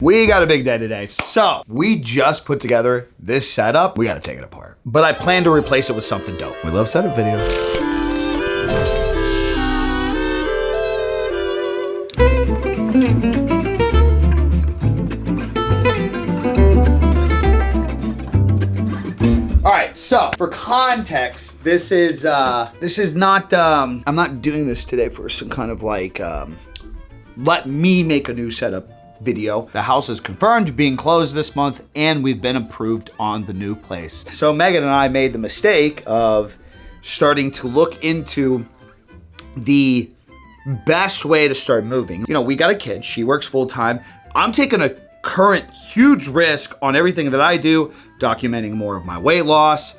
We got a big day today. So we just put together this setup. We got to take it apart. But I plan to replace it with something dope. We love setup videos. All right, so for context, this is not, I'm not doing this today for some kind of like, let me make a new setup video. The house is confirmed being closed this month and we've been approved on the new place. So Megan and I made the mistake of starting to look into the best way to start moving. You know, we got a kid, she works full time. I'm taking a current huge risk on everything that I do, documenting more of my weight loss,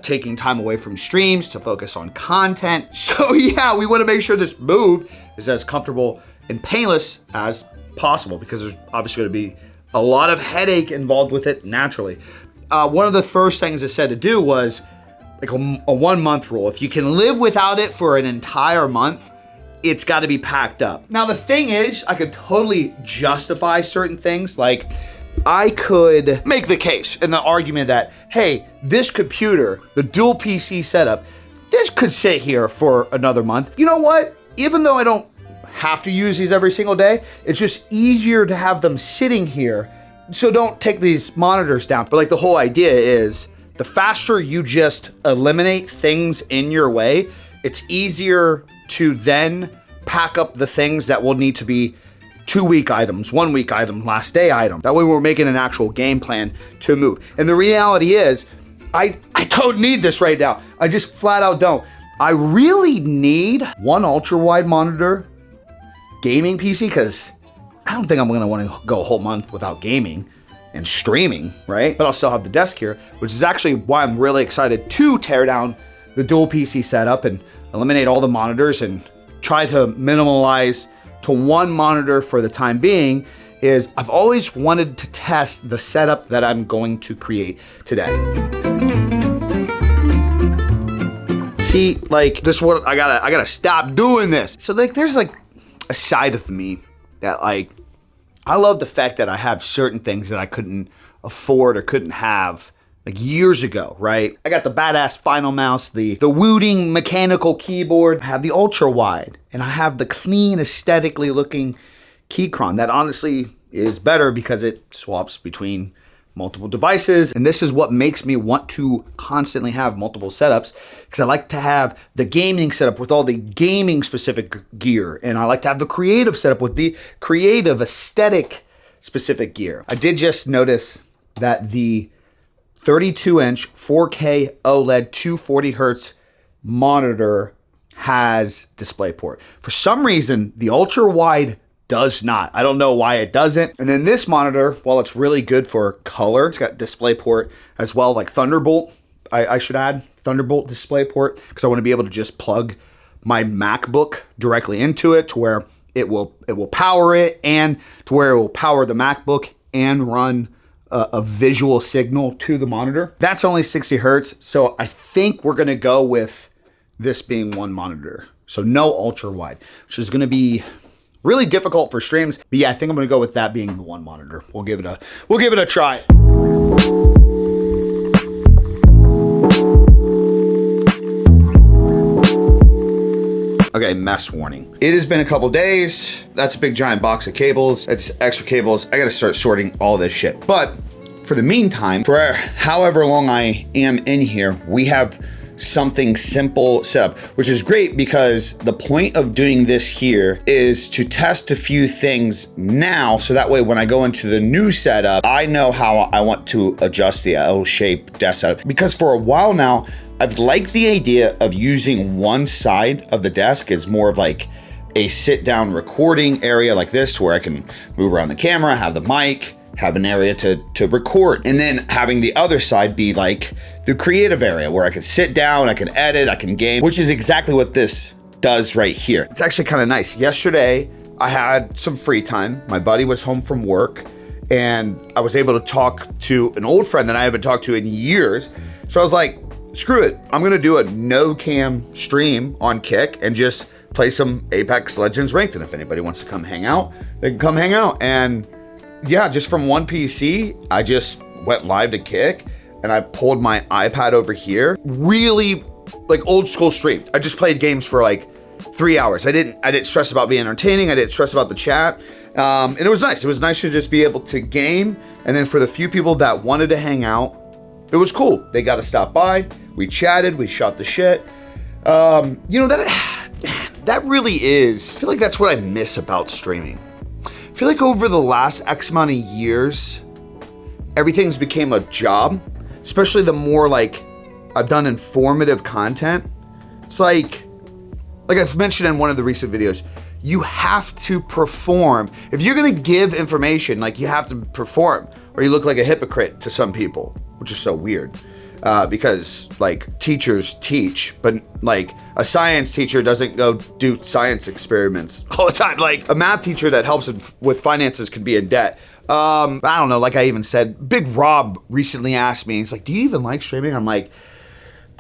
taking time away from streams to focus on content. So yeah, we wanna make sure this move is as comfortable and painless as possible because there's obviously going to be a lot of headache involved with it naturally. One of the first things I said to do was like a 1 month rule. If you can live without it for an entire month, it's got to be packed up. Now the thing is, I could totally justify certain things. Like I could make the case in the argument that, hey, this computer, the dual PC setup, this could sit here for another month. You know what? Even though I don't have to use these every single day, it's just easier to have them sitting here. So don't take these monitors down. But like the whole idea is the faster you just eliminate things in your way, it's easier to then pack up the things that will need to be 2-week items, 1-week item, last day item. That way we're making an actual game plan to move. And the reality is I don't need this right now. I just flat out don't. I really need one ultra wide monitor gaming PC, because I don't think I'm gonna wanna go a whole month without gaming and streaming, right? But I'll still have the desk here, which is actually why I'm really excited to tear down the dual PC setup and eliminate all the monitors and try to minimalize to one monitor for the time being. Is I've always wanted to test the setup that I'm going to create today. See, like this is what I gotta stop doing this. So like there's like a side of me that like, I love the fact that I have certain things that I couldn't afford or couldn't have like years ago, right? I got the badass Final Mouse, the Wooting mechanical keyboard, I have the ultra wide, and I have the clean aesthetically looking Keychron that honestly is better because it swaps between multiple devices. And this is what makes me want to constantly have multiple setups, because I like to have the gaming setup with all the gaming specific gear. And I like to have the creative setup with the creative aesthetic specific gear. I did just notice that the 32-inch 4K OLED 240 hertz monitor has DisplayPort. For some reason, the ultra wide does not. I don't know why it doesn't. And then this monitor, while it's really good for color, it's got DisplayPort as well, like Thunderbolt. I should add Thunderbolt DisplayPort, because I want to be able to just plug my MacBook directly into it to where it will power it, and to where it will power the MacBook and run a visual signal to the monitor. That's only 60 hertz. So I think we're gonna go with this being one monitor. So no ultra wide, which is gonna be really difficult for streams. But yeah, I think I'm gonna go with that being the one monitor. We'll give it a try. Okay, mess warning. It has been a couple days. That's a big giant box of cables. That's extra cables. I gotta start sorting all this shit. But for the meantime, for however long I am in here, we have something simple set up, which is great because the point of doing this here is to test a few things now, so that way when I go into the new setup, I know how I want to adjust the L-shaped desk setup. Because for a while now, I've liked the idea of using one side of the desk as more of like a sit down recording area like this, where I can move around the camera, have the mic, have an area to record, and then having the other side be like the creative area where I can sit down, I can edit, I can game, which is exactly what this does right here. It's actually kind of nice. Yesterday, I had some free time. My buddy was home from work and I was able to talk to an old friend that I haven't talked to in years. So I was like, screw it. I'm gonna do a no cam stream on Kick and just play some Apex Legends Ranked. And if anybody wants to come hang out, they can come hang out. And yeah, just from one PC, I just went live to Kick and I pulled my iPad over here. Really like old school stream. I just played games for like 3 hours. I didn't stress about being entertaining. I didn't stress about the chat. And it was nice. It was nice to just be able to game. And then for the few people that wanted to hang out, it was cool. They got to stop by. We chatted. We shot the shit. You know, that really is, I feel like that's what I miss about streaming. I feel like over the last X amount of years, everything's became a job, especially the more like I've done informative content. It's like I've mentioned in one of the recent videos, you have to perform. If you're gonna give information, like you have to perform, or you look like a hypocrite to some people, which is so weird. Because like teachers teach, but like a science teacher doesn't go do science experiments all the time. Like a math teacher that helps with finances could be in debt. I don't know, like I even said, Big Rob recently asked me, he's like, do you even like streaming? I'm like,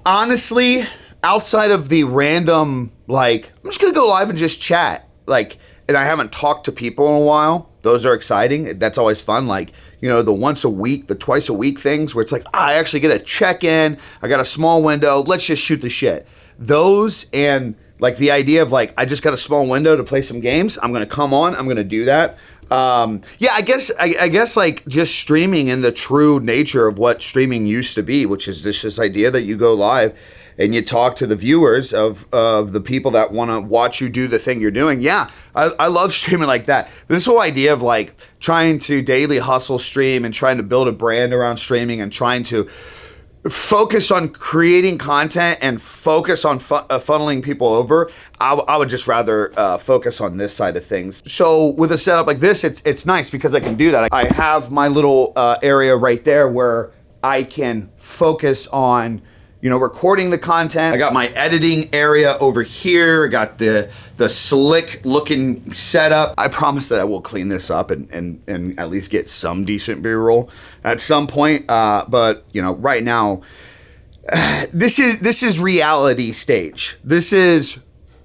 honestly, outside of the random, like, I'm just gonna go live and just chat. Like, and I haven't talked to people in a while. Those are exciting. That's always fun. Like, you know, the once a week, the twice a week things where it's like, I actually get a check-in. I got a small window. Let's just shoot the shit. Those and like the idea of like, I just got a small window to play some games. I'm going to come on. I'm going to do that. Yeah, I guess like just streaming in the true nature of what streaming used to be, which is this idea that you go live and you talk to the viewers of the people that want to watch you do the thing you're doing. Yeah, I love streaming like that. This whole idea of like trying to daily hustle stream and trying to build a brand around streaming and trying to focus on creating content and focus on funneling people over, I would just rather focus on this side of things. So with a setup like this, it's nice because I can do that. I have my little area right there where I can focus on, you know, recording the content. I got my editing area over here. I got the slick looking setup. I promise that I will clean this up and at least get some decent B-roll at some point. But you know, right now, this is reality stage. This is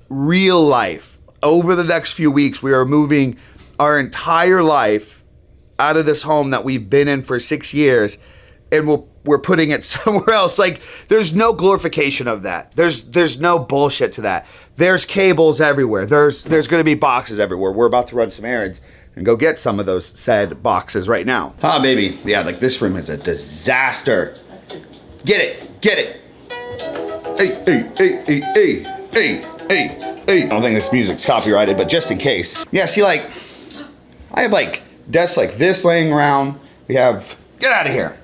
real life. Over the next few weeks, we are moving our entire life out of this home that we've been in for 6 years, and we're putting it somewhere else. Like, there's no glorification of that. There's no bullshit to that. There's cables everywhere. There's gonna be boxes everywhere. We're about to run some errands and go get some of those said boxes right now. Ah, baby. Yeah, like this room is a disaster. Get it. Hey. I don't think this music's copyrighted, but just in case. Yeah, see, like, I have like desks like this laying around. We have, get out of here.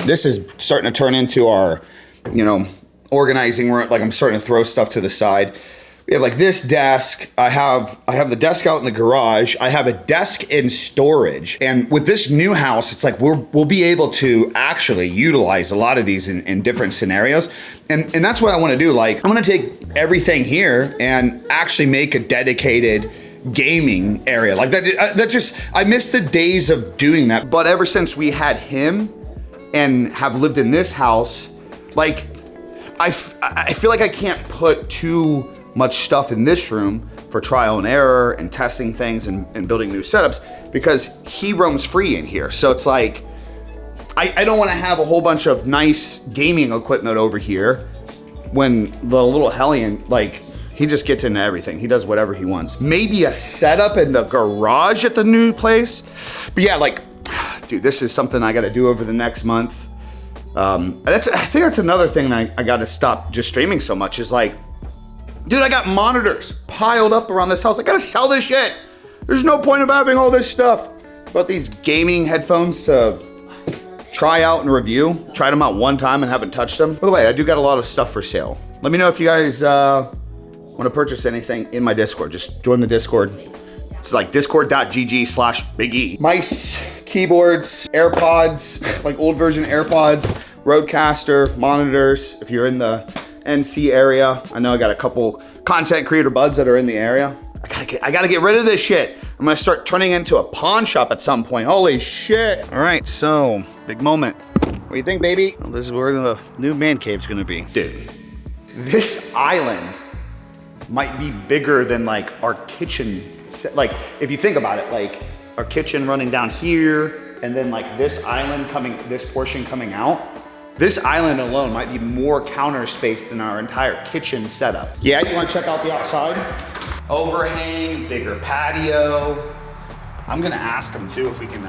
This is starting to turn into our, you know, organizing room. Like I'm starting to throw stuff to the side. We have like this desk. I have the desk out in the garage. I have a desk in storage. And with this new house, it's like we'll be able to actually utilize a lot of these in different scenarios. And that's what I want to do. Like, I'm going to take everything here and actually make a dedicated gaming area. Like that just, I miss the days of doing that. But ever since we had him and have lived in this house, like I feel like I can't put too much stuff in this room for trial and error and testing things and building new setups because he roams free in here. So it's like, I don't want to have a whole bunch of nice gaming equipment over here when the little hellion, like, he just gets into everything. He does whatever he wants. Maybe a setup in the garage at the new place. But yeah, like, dude, this is something I got to do over the next month. I think that's another thing that I got to stop just streaming so much is like, dude, I got monitors piled up around this house. I got to sell this shit. There's no point of having all this stuff. About these gaming headphones to try out and review. Tried them out one time and haven't touched them. By the way, I do got a lot of stuff for sale. Let me know if you guys want to purchase anything in my Discord. Just join the Discord. It's like discord.gg/BigE. Mice, keyboards, AirPods, like old version AirPods, Rodecaster, monitors. If you're in the NC area, I know I got a couple content creator buds that are in the area. I gotta get rid of this shit. I'm gonna start turning into a pawn shop at some point. Holy shit. All right, so big moment. What do you think, baby? Well, this is where the new man cave's gonna be. Dude. This island might be bigger than like our kitchen. Like, if you think about it, like our kitchen running down here, and then like this island coming, this portion coming out. This island alone might be more counter space than our entire kitchen setup. Yeah, you wanna check out the outside? Overhang, bigger patio. I'm gonna ask them too if we can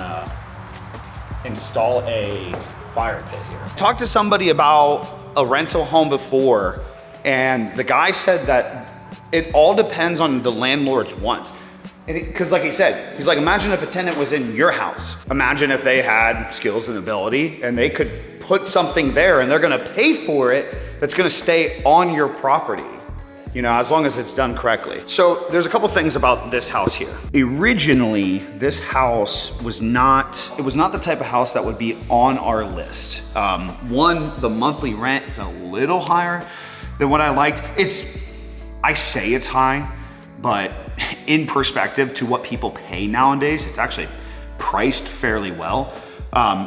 install a fire pit here. Talked to somebody about a rental home before, and the guy said that it all depends on the landlord's wants. Because like he said, he's like, imagine if a tenant was in your house. Imagine if they had skills and ability and they could put something there and they're gonna pay for it that's gonna stay on your property, you know, as long as it's done correctly. So there's a couple things about this house here. Originally, this house was not the type of house that would be on our list. One, the monthly rent is a little higher than what I liked. I say it's high, but in perspective to what people pay nowadays, it's actually priced fairly well.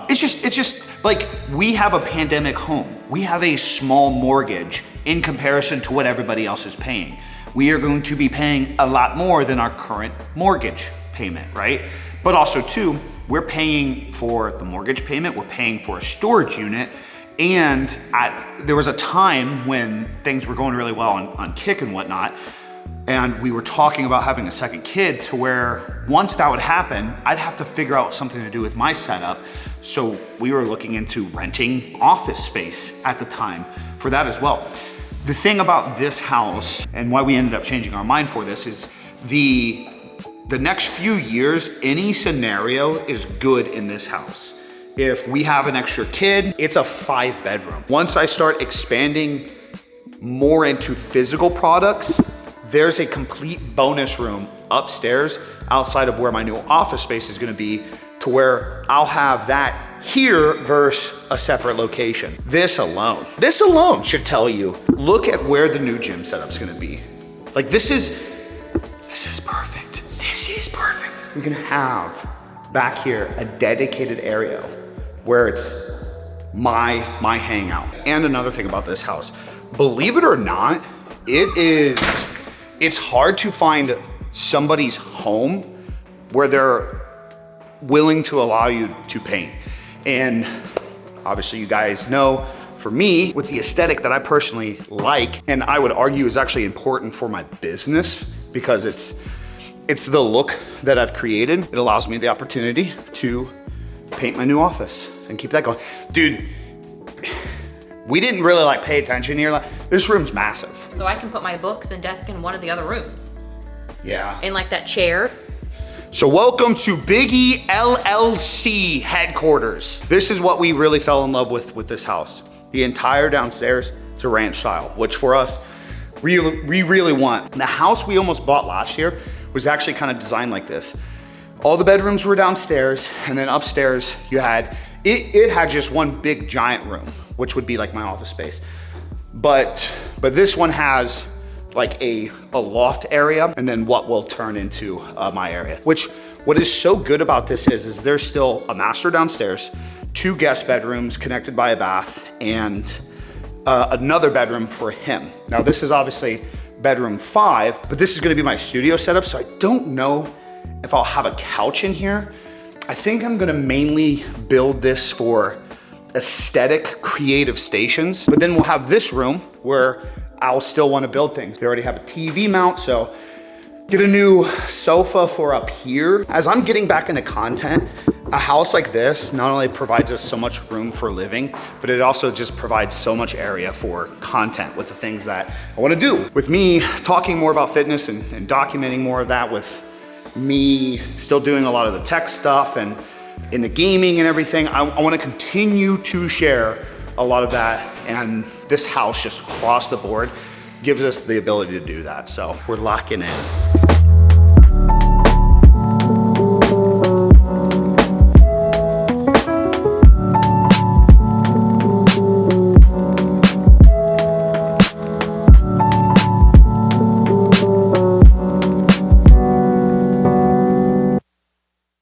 It's just like, we have a pandemic home. We have a small mortgage in comparison to what everybody else is paying. We are going to be paying a lot more than our current mortgage payment, right? But also too, we're paying for the mortgage payment, we're paying for a storage unit, and there was a time when things were going really well on Kick and whatnot, and we were talking about having a second kid, to where once that would happen, I'd have to figure out something to do with my setup. So we were looking into renting office space at the time for that as well. The thing about this house, and why we ended up changing our mind for this, is the next few years, any scenario is good in this house. If we have an extra kid, it's a 5-bedroom. Once I start expanding more into physical products, there's a complete bonus room upstairs outside of where my new office space is gonna be, to where I'll have that here versus a separate location. This alone should tell you, look at where the new gym setup's gonna be. Like this is perfect. This is perfect. We're gonna have back here a dedicated area where it's my hangout. And another thing about this house, believe it or not, it's hard to find somebody's home where they're willing to allow you to paint. And obviously you guys know, for me, with the aesthetic that I personally like, and I would argue is actually important for my business, because it's the look that I've created. It allows me the opportunity to paint my new office and keep that going. Dude, we didn't really like pay attention here. This room's massive. So I can put my books and desk in one of the other rooms. Yeah. And like that chair. So welcome to BigE LLC headquarters. This is what we really fell in love with this house. The entire downstairs, it's a ranch style, which for us, we really want. The house we almost bought last year was actually kind of designed like this. All the bedrooms were downstairs, and then upstairs you had, it had just one big giant room, which would be like my office space. But this one has like a loft area, and then what will turn into my area. What is so good about this is there's still a master downstairs, 2 guest bedrooms connected by a bath, and another bedroom for him. Now this is obviously bedroom 5, but this is gonna be my studio setup, so I don't know if I'll have a couch in here. I think I'm gonna mainly build this for aesthetic, creative stations, but then we'll have this room where I'll still wanna build things. They already have a TV mount, so get a new sofa for up here. As I'm getting back into content, a house like this not only provides us so much room for living, but it also just provides so much area for content with the things that I wanna do. With me talking more about fitness and documenting more of that, with me still doing a lot of the tech stuff and in the gaming and everything, I wanna continue to share a lot of that, and this house just across the board gives us the ability to do that. So we're locking in.